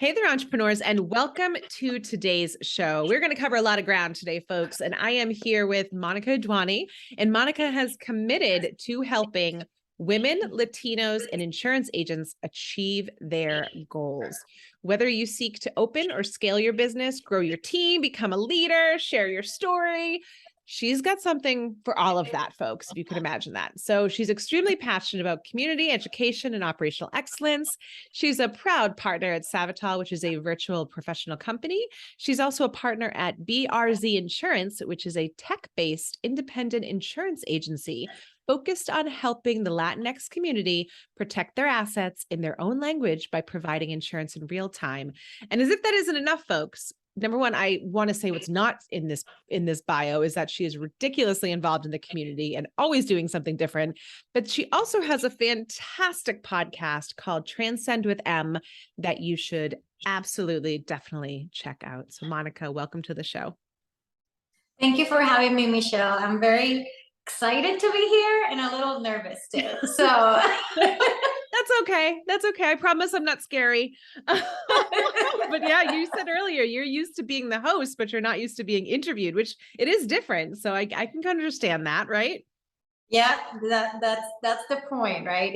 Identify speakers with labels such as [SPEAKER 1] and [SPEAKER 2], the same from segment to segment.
[SPEAKER 1] Hey there, entrepreneurs, and welcome to today's show. We're going to cover a lot of ground today, folks, and I am here with Monica Adwani, and Monica has committed to helping women, Latinos, and insurance agents achieve their goals. Whether you seek to open or scale your business, grow your team, become a leader, share your story, she's got something for all of that, folks, if you can imagine that. So she's extremely passionate about community, education, and operational excellence. She's a proud partner at Savital, which is a virtual professional company. She's also a partner at BRZ Insurance, which is a tech-based independent insurance agency focused on helping the Latinx community protect their assets in their own language by providing insurance in real time. And as if that isn't enough, folks, number one, I want to say what's not in this bio is that she is ridiculously involved in the community and always doing something different. But she also has a fantastic podcast called Transcend with M that you should absolutely, definitely check out. So Monica, welcome to the show.
[SPEAKER 2] Thank you for having me, Michelle. I'm very excited to be here and a little nervous too. So
[SPEAKER 1] That's okay. That's okay. I promise I'm not scary. But yeah, you said earlier, you're used to being the host, but you're not used to being interviewed, which it is different. So I can kind of understand that, right?
[SPEAKER 2] yeah, that's the point, right?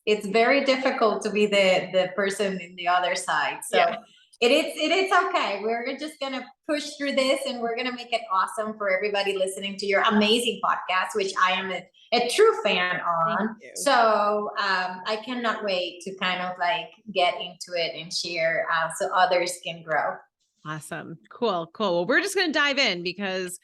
[SPEAKER 2] It's very difficult to be the person in the other side. So
[SPEAKER 1] Yeah.
[SPEAKER 2] it is okay. We're just gonna push through this and we're gonna make it awesome for everybody listening to your amazing podcast, which I am a true fan on. So I cannot wait to kind of like get into it and share so others can grow.
[SPEAKER 1] Awesome. Cool. Well, we're just going to dive in because,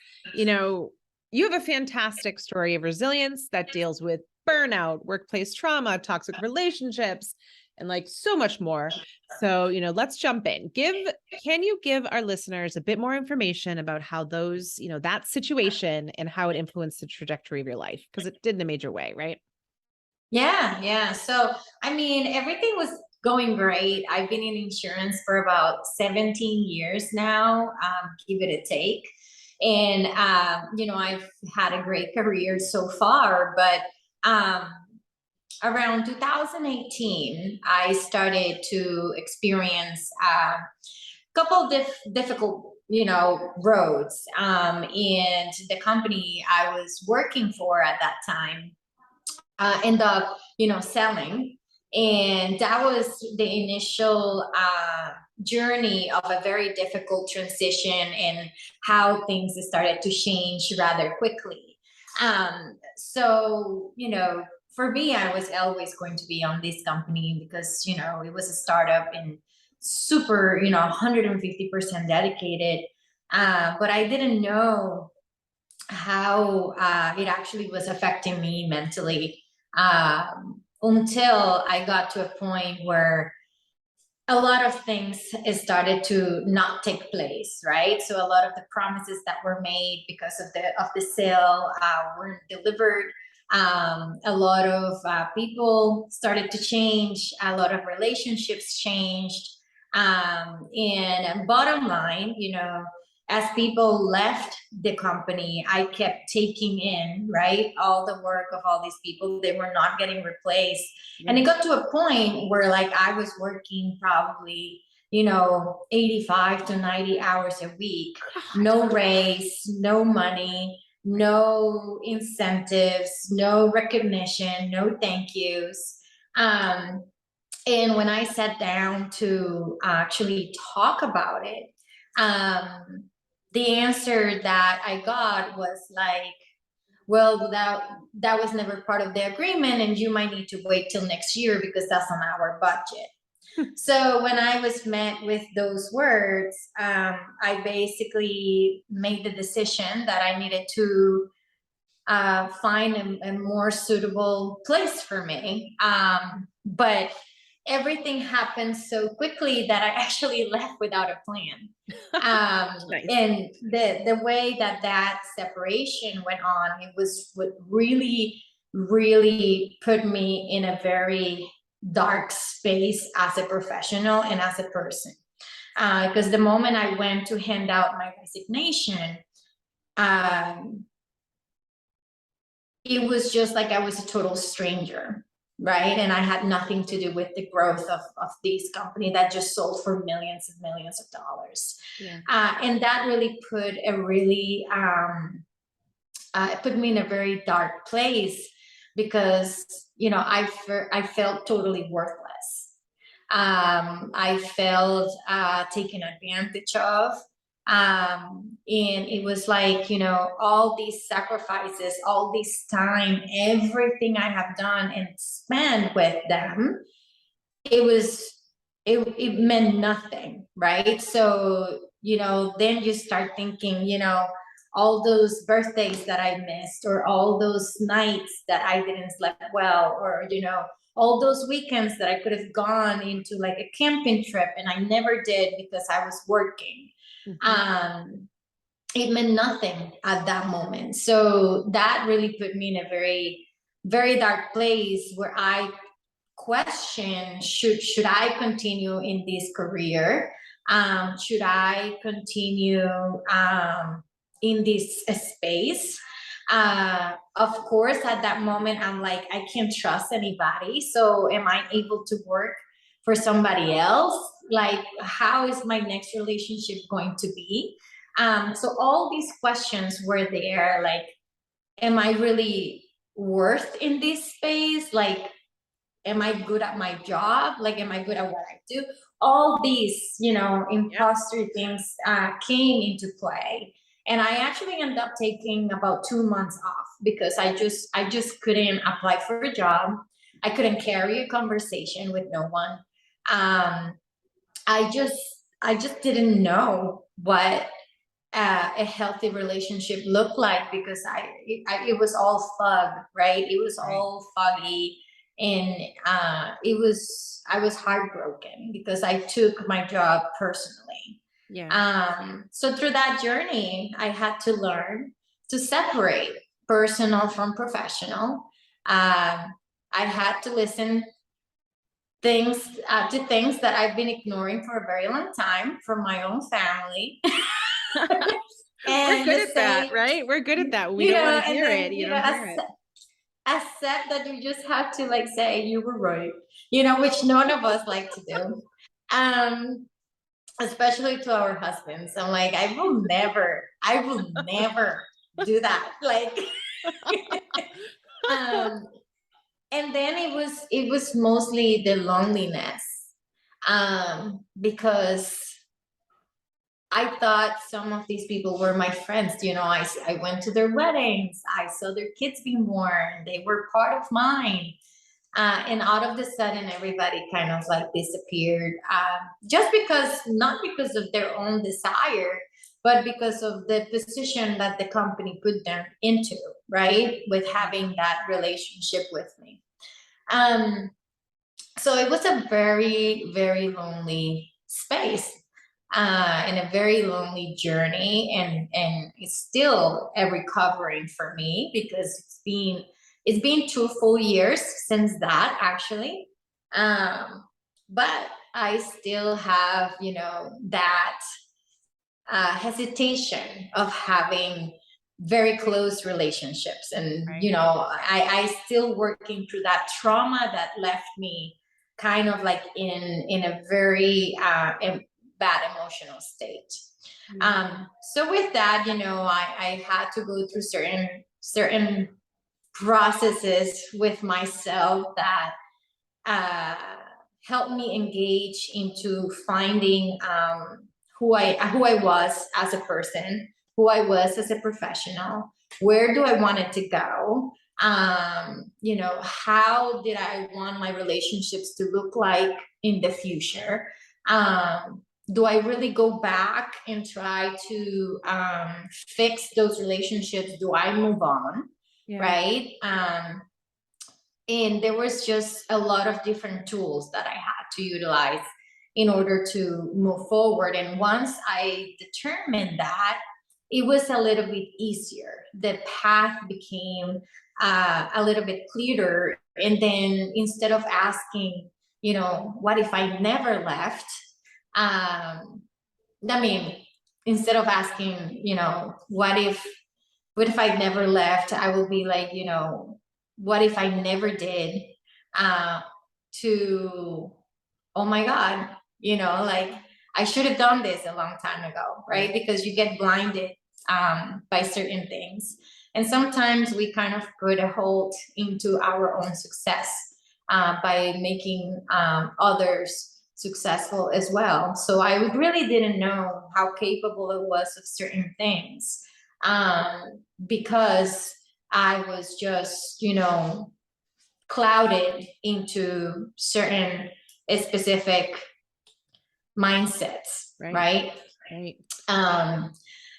[SPEAKER 1] you have a fantastic story of resilience that deals with burnout, workplace trauma, toxic relationships, and like so much more. So, let's jump in. Can you give our listeners a bit more information about how those, that situation and how it influenced the trajectory of your life? Because it did in a major way, right?
[SPEAKER 2] Yeah. So, I mean, everything was going great. I've been in insurance for about 17 years now, give it a take. And, I've had a great career so far, but around 2018, I started to experience a couple of difficult, roads. And the company I was working for at that time end up, selling. And that was the initial journey of a very difficult transition and how things started to change rather quickly. So, for me, I was always going to be on this company because, it was a startup and super, 150% dedicated. But I didn't know how it actually was affecting me mentally until I got to a point where a lot of things started to not take place, right? So a lot of the promises that were made because of the sale weren't delivered. A lot of people started to change. A lot of relationships changed. And bottom line, as people left the company, I kept taking in, right, all the work of all these people. They were not getting replaced. Yeah. And it got to a point where like I was working probably, 85 to 90 hours a week, no raise, no money, no incentives, no recognition, no thank yous. And when I sat down to actually talk about it, the answer that I got was like, well, that was never part of the agreement and you might need to wait till next year because that's on our budget. So when I was met with those words, I basically made the decision that I needed to find a more suitable place for me. But everything happened so quickly that I actually left without a plan. Nice. And the way that separation went on, it was what really, really put me in a very dark space as a professional and as a person. Because the moment I went to hand out my resignation, it was just like I was a total stranger. right? And I had nothing to do with the growth of this company that just sold for millions and millions of dollars.
[SPEAKER 1] Yeah.
[SPEAKER 2] And that really put a really, it put me in a very dark place because, you know, I felt totally worthless. I felt taken advantage of. And it was like, you know, all these sacrifices, all this time, everything I have done and spent with them, it was, it meant nothing, right? So, you know, then you start thinking, you know, all those birthdays that I missed, or all those nights that I didn't sleep well, or, you know, all those weekends that I could have gone into like a camping trip and I never did because I was working. Um, it meant nothing at that moment. So that really put me in a very, very dark place where I question, should I continue in this career? Should I continue in this space? Of course, at that moment, I'm like, I can't trust anybody. So am I able to work for somebody else? Like, how is my next relationship going to be? So all these questions were there, like, am I really worth in this space? Like, am I good at my job? Like, am I good at what I do? All these, you know, imposter things came into play. And I actually ended up taking about 2 months off because I just couldn't apply for a job. I couldn't carry a conversation with no one. I just I just didn't know what a healthy relationship looked like because it was all fog, right? It was all foggy, and I was heartbroken because I took my job personally. So through that journey, I had to learn to separate personal from professional. I had to listen things to things that I've been ignoring for a very long time from my own family.
[SPEAKER 1] We're
[SPEAKER 2] And
[SPEAKER 1] good
[SPEAKER 2] just
[SPEAKER 1] at that,
[SPEAKER 2] say,
[SPEAKER 1] right? We're good at that. We
[SPEAKER 2] you
[SPEAKER 1] don't
[SPEAKER 2] know,
[SPEAKER 1] want to
[SPEAKER 2] and
[SPEAKER 1] hear it.
[SPEAKER 2] then,
[SPEAKER 1] You
[SPEAKER 2] you know,
[SPEAKER 1] don't hear it.
[SPEAKER 2] accept that you just have to like say you were right, you know, which none of us like to do. Um, Especially to our husbands. I'm like, I will never do that. Like, um, and then it was mostly the loneliness. Because I thought some of these people were my friends. You know, I went to their weddings, I saw their kids being born, they were part of mine. And all of a sudden, everybody kind of like disappeared, just because, not because of their own desire, but because of the position that the company put them into, right? With having that relationship with me. Um, so it was a very, very lonely space, and a very lonely journey, and it's still a recovering for me because it's been 2 full years since that, actually. But I still have, you know, that hesitation of having very close relationships, and you know, I still working through that trauma that left me kind of like in a very bad emotional state. So with that, you know, I had to go through certain processes with myself that uh, helped me engage into finding who I was as a person, who I was as a professional, where do I want it to go, you know, how did I want my relationships to look like in the future. Do I really go back and try to fix those relationships? Do I move on? Right. And there was just a lot of different tools that I had to utilize in order to move forward. And once I determined that, it was a little bit easier. The path became a little bit clearer. And then instead of asking, you know, what if I never left? I mean, instead of asking, you know, what if I never left? I will be like, you know, what if I never did? to, oh my God, like I should have done this a long time ago, right? Because you get blinded by certain things. And sometimes we kind of put a hold into our own success by making others successful as well. So I really didn't know how capable it was of certain things because I was just, clouded into certain specific mindsets, right?
[SPEAKER 1] Right.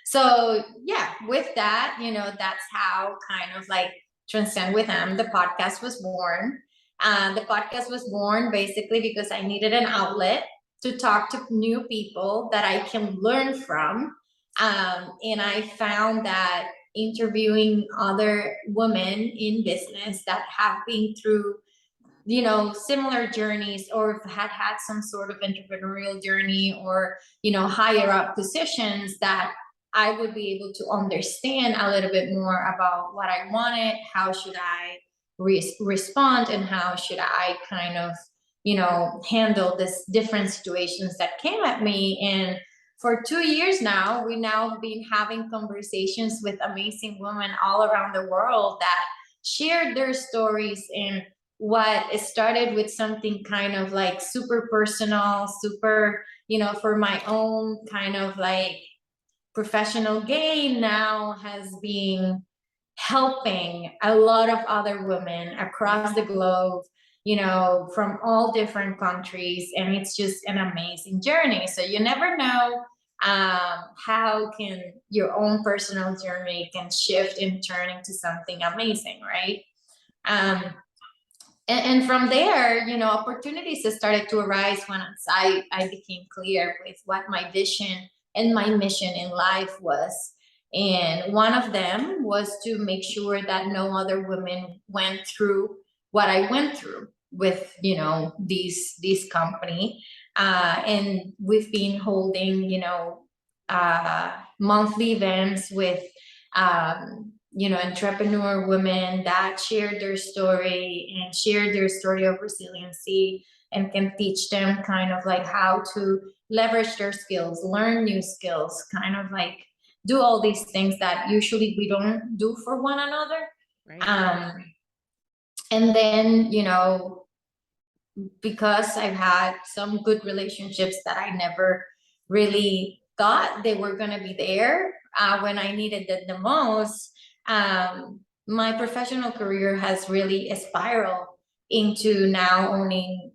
[SPEAKER 2] So yeah, with that, that's how kind of like Transcend with M, the podcast was born. The podcast was born basically because I needed an outlet to talk to new people that I can learn from. And I found that interviewing other women in business that have been through similar journeys or had some sort of entrepreneurial journey or higher up positions, that I would be able to understand a little bit more about what I wanted, how should I respond, and how should I kind of handle this different situations that came at me. And for 2 years now, we now been having conversations with amazing women all around the world that shared their stories. And what it started with something kind of like super personal, super, for my own kind of like professional gain, now has been helping a lot of other women across the globe, from all different countries. And it's just an amazing journey. So you never know how can your own personal journey can shift and turn into something amazing, right? And from there, opportunities have started to arise once I became clear with what my vision and my mission in life was. And one of them was to make sure that no other women went through what I went through with, this company. And we've been holding, monthly events with, entrepreneur women that shared their story and shared their story of resiliency, and can teach them kind of like how to leverage their skills, learn new skills, kind of like do all these things that usually we don't do for one another.
[SPEAKER 1] Right.
[SPEAKER 2] And then, because I've had some good relationships that I never really thought they were going to be there when I needed it the most, my professional career has really spiraled into now owning,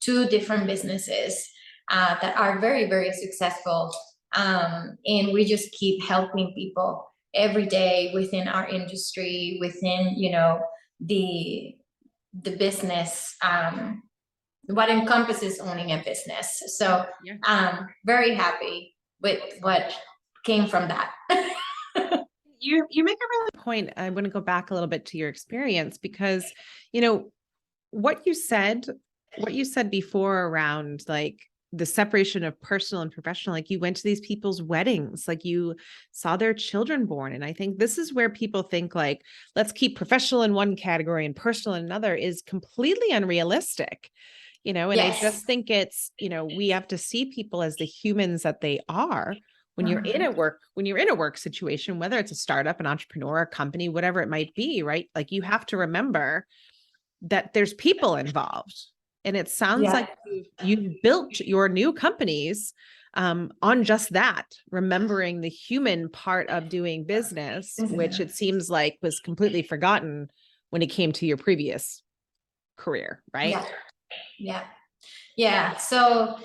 [SPEAKER 2] two different businesses that are very, very successful. And we just keep helping people every day within our industry, within, the business, what encompasses owning a business. So
[SPEAKER 1] Yeah.
[SPEAKER 2] I'm very happy with what came from that.
[SPEAKER 1] You make a really good point. I want to go back a little bit to your experience because, what you said before around like the separation of personal and professional, like you went to these people's weddings, like you saw their children born. And I think this is where people think like, let's keep professional in one category and personal in another, is completely unrealistic. And
[SPEAKER 2] Yes.
[SPEAKER 1] I just think it's, we have to see people as the humans that they are. When you're in a work situation, whether it's a startup, an entrepreneur, a company, whatever it might be, right? Like you have to remember that there's people involved. And it sounds like you've built your new companies on just that, remembering the human part of doing business, which it seems like was completely forgotten when it came to your previous career, right?
[SPEAKER 2] Yeah. So,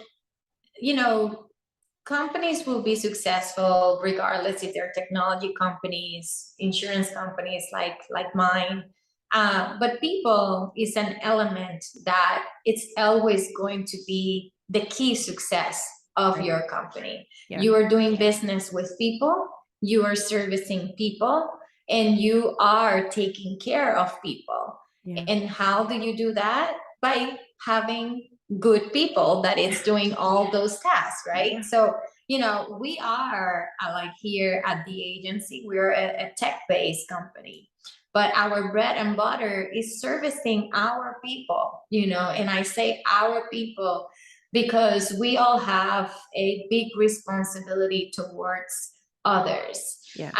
[SPEAKER 2] companies will be successful regardless if they're technology companies, insurance companies like mine. But people is an element that it's always going to be the key success of your company.
[SPEAKER 1] Yeah.
[SPEAKER 2] You are doing business with people, you are servicing people, and you are taking care of people.
[SPEAKER 1] Yeah.
[SPEAKER 2] And how do you do that? By having good people that is doing all those tasks, right?
[SPEAKER 1] Yeah.
[SPEAKER 2] So, we are like here at the agency, we're a tech-based company. but our bread and butter is servicing our people, and I say our people because we all have a big responsibility towards others.
[SPEAKER 1] Yes.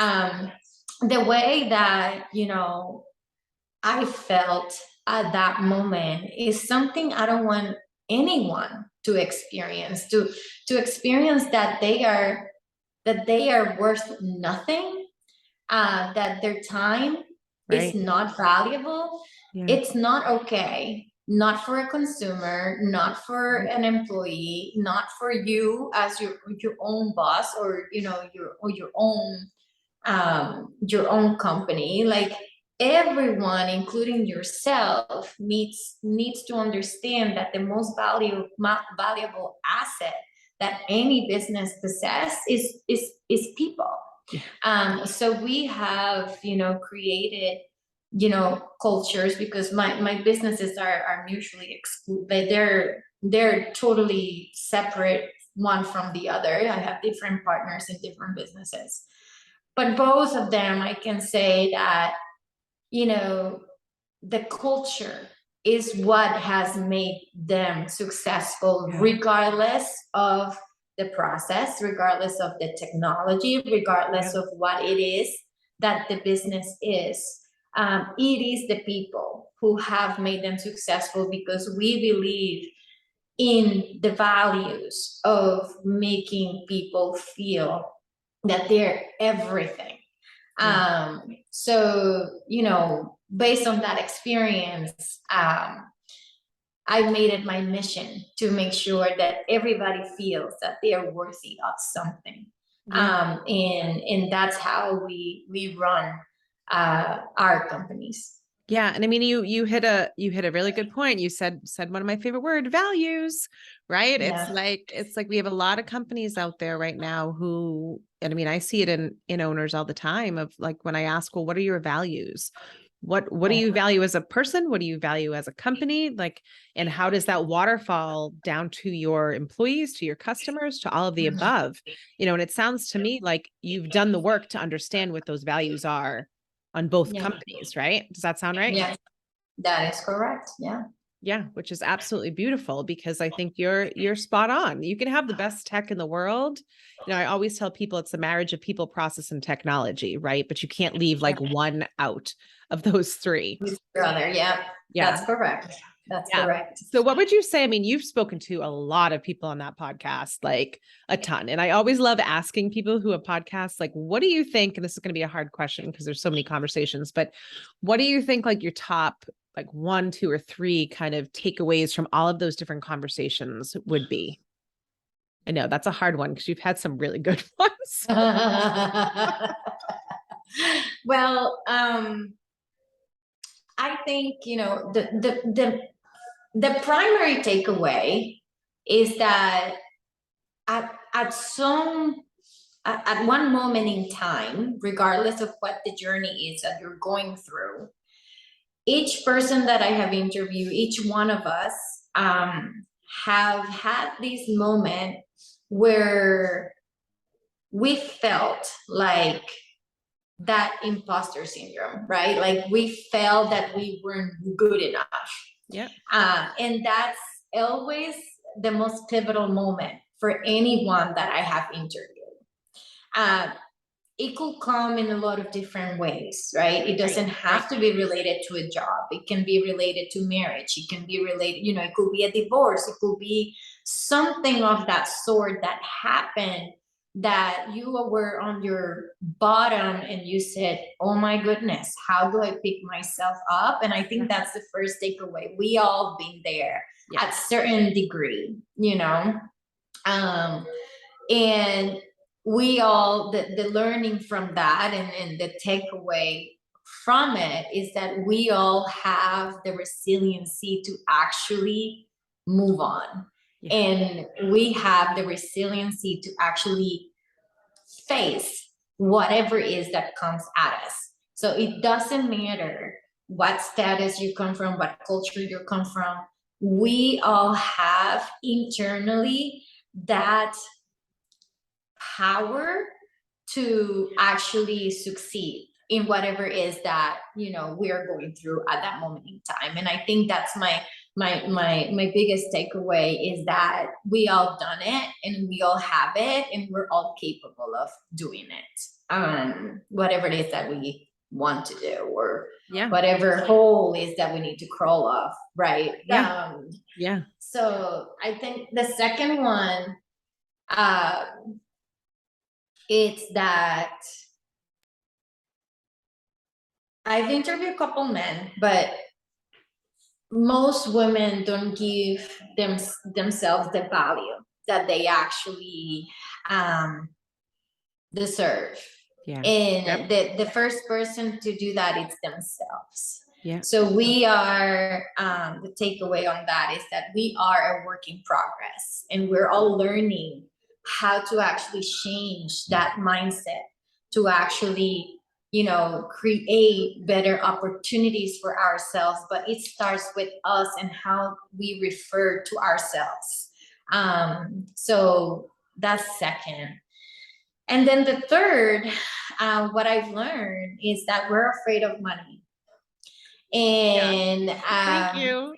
[SPEAKER 2] The way that, I felt at that moment is something I don't want anyone to experience, to experience that they are worth nothing, that their time is
[SPEAKER 1] Right.
[SPEAKER 2] not valuable.
[SPEAKER 1] Yeah.
[SPEAKER 2] It's not okay, not for a consumer, not for an employee, not for you as your own boss, or your own company. Like, everyone, including yourself, needs to understand that the most valuable asset that any business possess is people.
[SPEAKER 1] Yeah.
[SPEAKER 2] So we have, created, cultures, because my businesses are mutually exclusive. They're totally separate one from the other. I have different partners in different businesses, but both of them, I can say that, the culture is what has made them successful,
[SPEAKER 1] Yeah.
[SPEAKER 2] regardless of the process, regardless of the technology, regardless
[SPEAKER 1] Yeah.
[SPEAKER 2] of what it is that the business is. It is the people who have made them successful, because we believe in the values of making people feel that they're everything.
[SPEAKER 1] Yeah.
[SPEAKER 2] So, based on that experience, I made it my mission to make sure that everybody feels that they are worthy of something.
[SPEAKER 1] Yeah.
[SPEAKER 2] And that's how we run our companies.
[SPEAKER 1] Yeah, and I mean, you hit a really good point. You said one of my favorite word, values, right?
[SPEAKER 2] Yeah.
[SPEAKER 1] It's like we have a lot of companies out there right now who, and I mean, I see it in owners all the time, of like, when I ask, well, what are your values? What do you value as a person? What do you value as a company? Like, and how does that waterfall down to your employees, to your customers, to all of the above? And it sounds to me like you've done the work to understand what those values are on both
[SPEAKER 2] Yeah.
[SPEAKER 1] companies, right? Does that sound right?
[SPEAKER 2] Yeah, that is correct. Yeah.
[SPEAKER 1] Yeah, which is absolutely beautiful, because I think you're spot on. You can have the best tech in the world. I always tell people it's the marriage of people, process, and technology, right? But you can't leave like one out of those three.
[SPEAKER 2] With your other, yeah.
[SPEAKER 1] Yeah.
[SPEAKER 2] That's correct. That's
[SPEAKER 1] Yeah.
[SPEAKER 2] correct.
[SPEAKER 1] So what would you say? I mean, you've spoken to a lot of people on that podcast, like a ton. And I always love asking people who have podcasts, like, what do you think? And this is going to be a hard question because there's so many conversations, but what do you think, like, your top, like, 1, 2, or 3 kind of takeaways from all of those different conversations would be? I know that's a hard one because you've had some really good ones.
[SPEAKER 2] Well, I think, the primary takeaway is that at one moment in time, regardless of what the journey is that you're going through, each person that I have interviewed, each one of us, have had this moment where we felt like that imposter syndrome, right? Like, we felt that we weren't good enough.
[SPEAKER 1] Yeah.
[SPEAKER 2] And that's always the most pivotal moment for anyone that I have interviewed. It could come in a lot of different ways, right? It doesn't have to be related to a job. It can be related to marriage. It can be related, it could be a divorce. It could be something of that sort that happened, that you were on your bottom and you said, oh my goodness, how do I pick myself up? And I think that's the first takeaway. We all been there at certain degree, and we all, the learning from that, and the takeaway from it is that we all have the resiliency to actually move on.
[SPEAKER 1] Yeah.
[SPEAKER 2] And we have the resiliency to actually face whatever it is that comes at us. So it doesn't matter what status you come from, what culture you come from. We all have internally that power to actually succeed in whatever it is that, we are going through at that moment in time. And I think that's my biggest takeaway, is that we all done it and we all have it and we're all capable of doing it. Whatever it is that we want to do, or whatever hole is that we need to crawl off, right? So I think the second one, it's that I've interviewed a couple men, but most women don't give themselves the value that they actually deserve. And the first person to do that is themselves. So we are, the takeaway on that is that we are a work in progress, and we're all learning how to actually change that mindset to actually, create better opportunities for ourselves. But it starts with us and how we refer to ourselves. So that's second. And then the third, what I've learned is that we're afraid of money. And
[SPEAKER 1] thank you.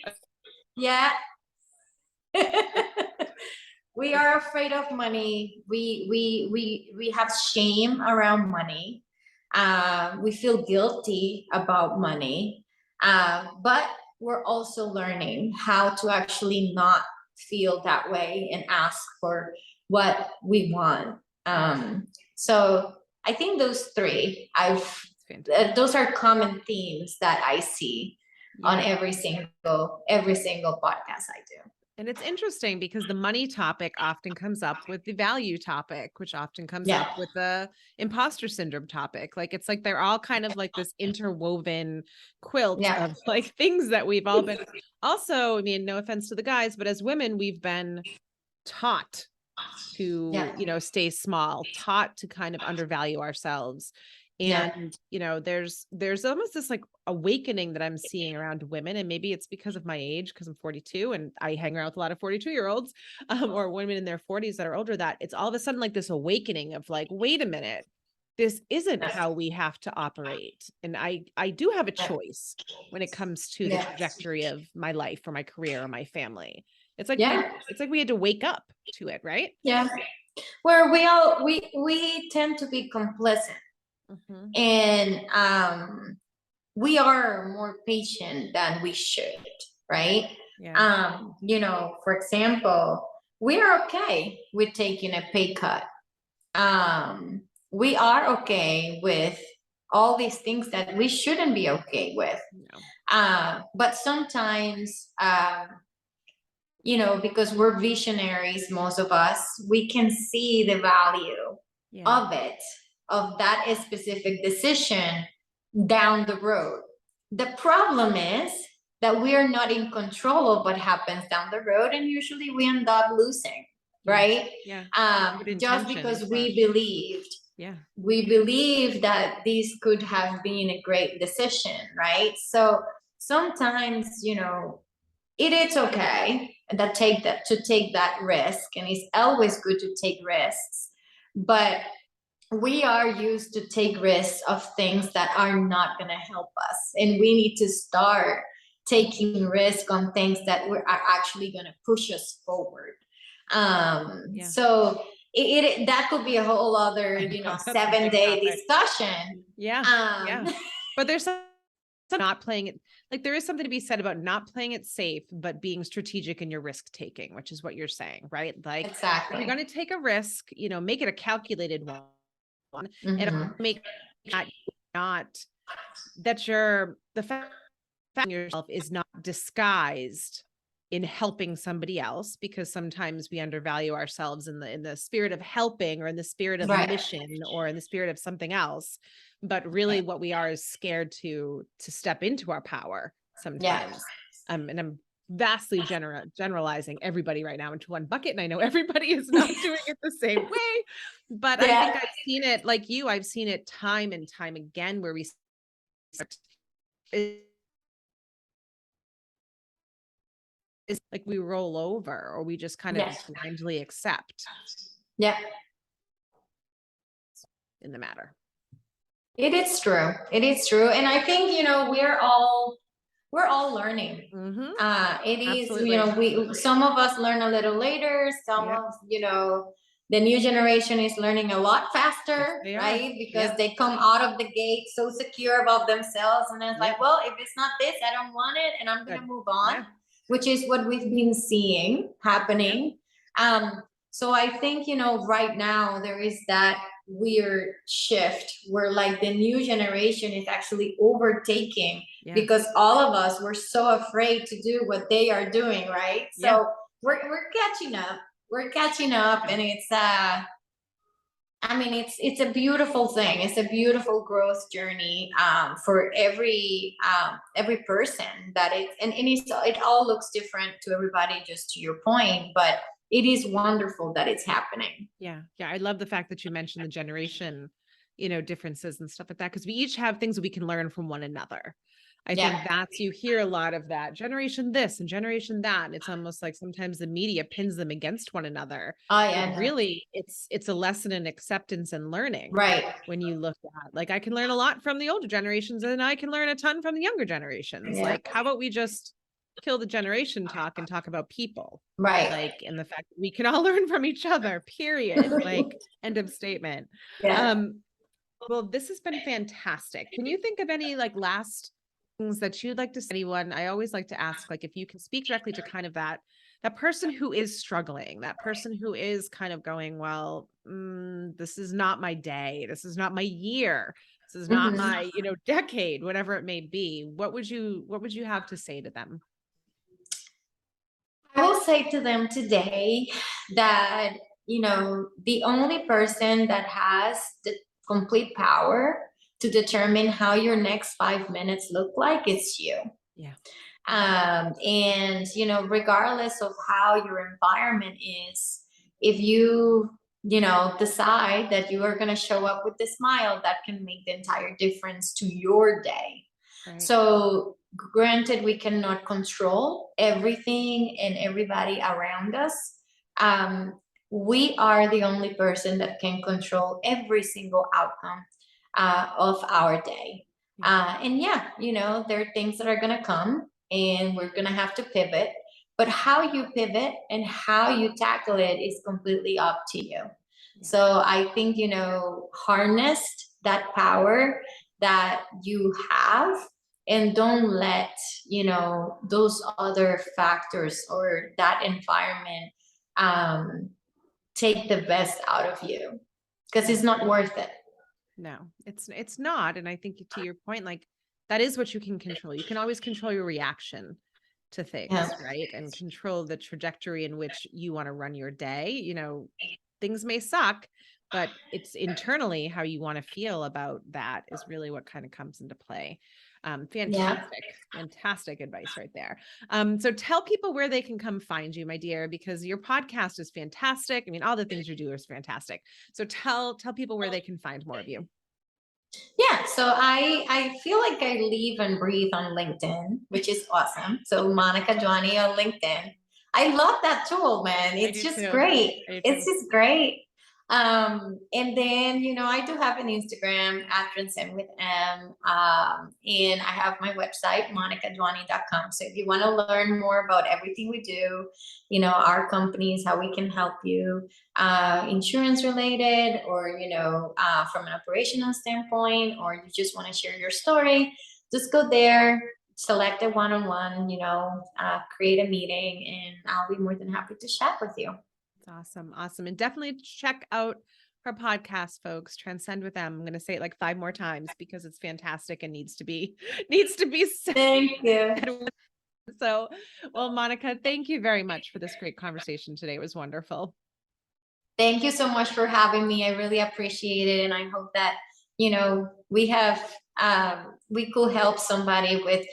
[SPEAKER 2] Yeah. We are afraid of money. We have shame around money. We feel guilty about money. But we're also learning how to actually not feel that way and ask for what we want. So I think those three, those are common themes that I see on every single podcast I do.
[SPEAKER 1] And it's interesting because the money topic often comes up with the value topic, which often comes up with the imposter syndrome topic. Like, it's like they're all kind of like this interwoven quilt of like things that we've all been. Also, I mean, no offense to the guys, but as women, we've been taught to, stay small, taught to kind of undervalue ourselves. And, there's almost this like awakening that I'm seeing around women. And maybe it's because of my age, because I'm 42 and I hang around with a lot of 42-year-olds or women in their 40s that are older, that it's all of a sudden like this awakening of like, wait a minute, this isn't how we have to operate. And I do have a choice when it comes to the trajectory of my life or my career or my family. It's like, it's like we had to wake up to it, right?
[SPEAKER 2] Yeah. Where we tend to be complicit. And we are more patient than we should, right? For example, we are okay with taking a pay cut. We are okay with all these things that we shouldn't be okay with. But sometimes, because we're visionaries, most of us, we can see the value of it, of that specific decision down the road. The problem is that we are not in control of what happens down the road, and usually we end up losing, right? Just because we believed that this could have been a great decision, right? So sometimes, it is okay to take that risk, and it's always good to take risks, but we are used to take risks of things that are not going to help us, and we need to start taking risk on things that are actually going to push us forward. So that could be a whole other 7-day discussion.
[SPEAKER 1] But there's not playing it, like there is something to be said about not playing it safe, but being strategic in your risk taking, which is what you're saying, right? Like,
[SPEAKER 2] exactly.
[SPEAKER 1] If you're going to take a risk, make it a calculated one, and make that not that the fact yourself is not disguised in helping somebody else, because sometimes we undervalue ourselves in the spirit of helping, or in the spirit of mission, or in the spirit of something else. But really what we are is scared to step into our power sometimes. And I'm vastly generalizing everybody right now into one bucket. And I know everybody is not doing it the same way, but I think I've seen it like you, I've seen it time and time again, where we start, it's like we roll over, or we just kind of blindly accept in the matter.
[SPEAKER 2] It is true. It is true. And I think, we're all learning.
[SPEAKER 1] Mm-hmm.
[SPEAKER 2] It is,
[SPEAKER 1] Absolutely.
[SPEAKER 2] some of us learn a little later, some
[SPEAKER 1] Yep.
[SPEAKER 2] of, the new generation is learning a lot
[SPEAKER 1] Yes,
[SPEAKER 2] faster,
[SPEAKER 1] they are.
[SPEAKER 2] right? Because
[SPEAKER 1] Yep.
[SPEAKER 2] they come out of the gate so secure about themselves. And it's like,
[SPEAKER 1] Yep.
[SPEAKER 2] well, if it's not this, I don't want it, and I'm going to
[SPEAKER 1] Good.
[SPEAKER 2] move on,
[SPEAKER 1] Yeah.
[SPEAKER 2] which is what we've been seeing
[SPEAKER 1] Yep.
[SPEAKER 2] happening. So I think, right now there is that weird shift where like the new generation is actually overtaking,
[SPEAKER 1] Yeah.
[SPEAKER 2] because all of us were so afraid to do what they are doing, right?
[SPEAKER 1] Yeah.
[SPEAKER 2] So we're catching up. We're catching up, and it's it's a beautiful thing. It's a beautiful growth journey for every person that it all looks different to everybody, just to your point, but it is wonderful that it's happening.
[SPEAKER 1] Yeah. Yeah. I love the fact that you mentioned the generation, differences and stuff like that, because we each have things that we can learn from one another. I think
[SPEAKER 2] Yeah.
[SPEAKER 1] you hear a lot of that generation this and generation that. And it's almost like sometimes the media pins them against one another.
[SPEAKER 2] Oh
[SPEAKER 1] But
[SPEAKER 2] yeah.
[SPEAKER 1] really it's a lesson in acceptance and learning.
[SPEAKER 2] Right.
[SPEAKER 1] When you look at, like, I can learn a lot from the older generations and I can learn a ton from the younger generations.
[SPEAKER 2] Yeah.
[SPEAKER 1] Like, how about we just kill the generation talk and talk about people?
[SPEAKER 2] Right.
[SPEAKER 1] Like, and the fact that we can all learn from each other, period. Like, end of statement.
[SPEAKER 2] Yeah.
[SPEAKER 1] Well, this has been fantastic. Can you think of any like last things that you'd like to say to anyone? I always like to ask, like, if you can speak directly to kind of that person who is struggling, that person who is kind of going, well, this is not my day, this is not my year, this is not
[SPEAKER 2] Mhm.
[SPEAKER 1] my, decade, whatever it may be. What would you have to say to them?
[SPEAKER 2] I will say to them today that, the only person that has the complete power to determine how your next 5 minutes look like is you.
[SPEAKER 1] Yeah.
[SPEAKER 2] And, regardless of how your environment is, if you decide that you are going to show up with a smile, that can make the entire difference to your day.
[SPEAKER 1] Right.
[SPEAKER 2] So, granted, we cannot control everything and everybody around us. Um, we are the only person that can control every single outcome of our day. And yeah, there are things that are going to come and we're going to have to pivot. But how you pivot and how you tackle it is completely up to you.
[SPEAKER 1] Yeah.
[SPEAKER 2] So I think, harness that power that you have, and don't let, those other factors or that environment take the best out of you, because it's not worth it.
[SPEAKER 1] No, it's not. And I think to your point, like, that is what you can control. You can always control your reaction to things,
[SPEAKER 2] Yeah.
[SPEAKER 1] right? And control the trajectory in which you want to run your day. Things may suck, but it's internally how you want to feel about that is really what kind of comes into play.
[SPEAKER 2] Yeah.
[SPEAKER 1] Fantastic advice right there. So tell people where they can come find you, my dear, because your podcast is fantastic. I mean, all the things you do is fantastic. So tell people where they can find more of you.
[SPEAKER 2] Yeah, so I feel like I live and breathe on LinkedIn, which is awesome. So Monica Adwani on LinkedIn. I love that tool, man.
[SPEAKER 1] I
[SPEAKER 2] It's
[SPEAKER 1] do
[SPEAKER 2] just
[SPEAKER 1] too.
[SPEAKER 2] great.
[SPEAKER 1] I do
[SPEAKER 2] It's
[SPEAKER 1] too.
[SPEAKER 2] just great. And then, I do have an Instagram at Transcend with M. And I have my website, monicadwani.com. So if you want to learn more about everything we do, our companies, how we can help you, insurance related, or, from an operational standpoint, or you just want to share your story, just go there, select a one-on-one, create a meeting, and I'll be more than happy to chat with you.
[SPEAKER 1] Awesome. Awesome. And definitely check out her podcast, folks. Transcend with them. I'm going to say it like 5 more times because it's fantastic and needs to be said.
[SPEAKER 2] Thank you.
[SPEAKER 1] So, well, Monica, thank you very much for this great conversation today. It was wonderful.
[SPEAKER 2] Thank you so much for having me. I really appreciate it. And I hope that, we could help somebody with,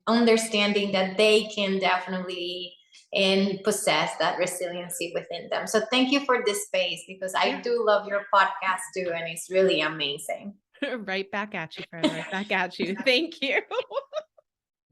[SPEAKER 2] understanding that they can definitely and possess that resiliency within them. So thank you for this space, because I do love your podcast too. And it's really amazing.
[SPEAKER 1] Right back at you, friend. Right back at you. Thank you.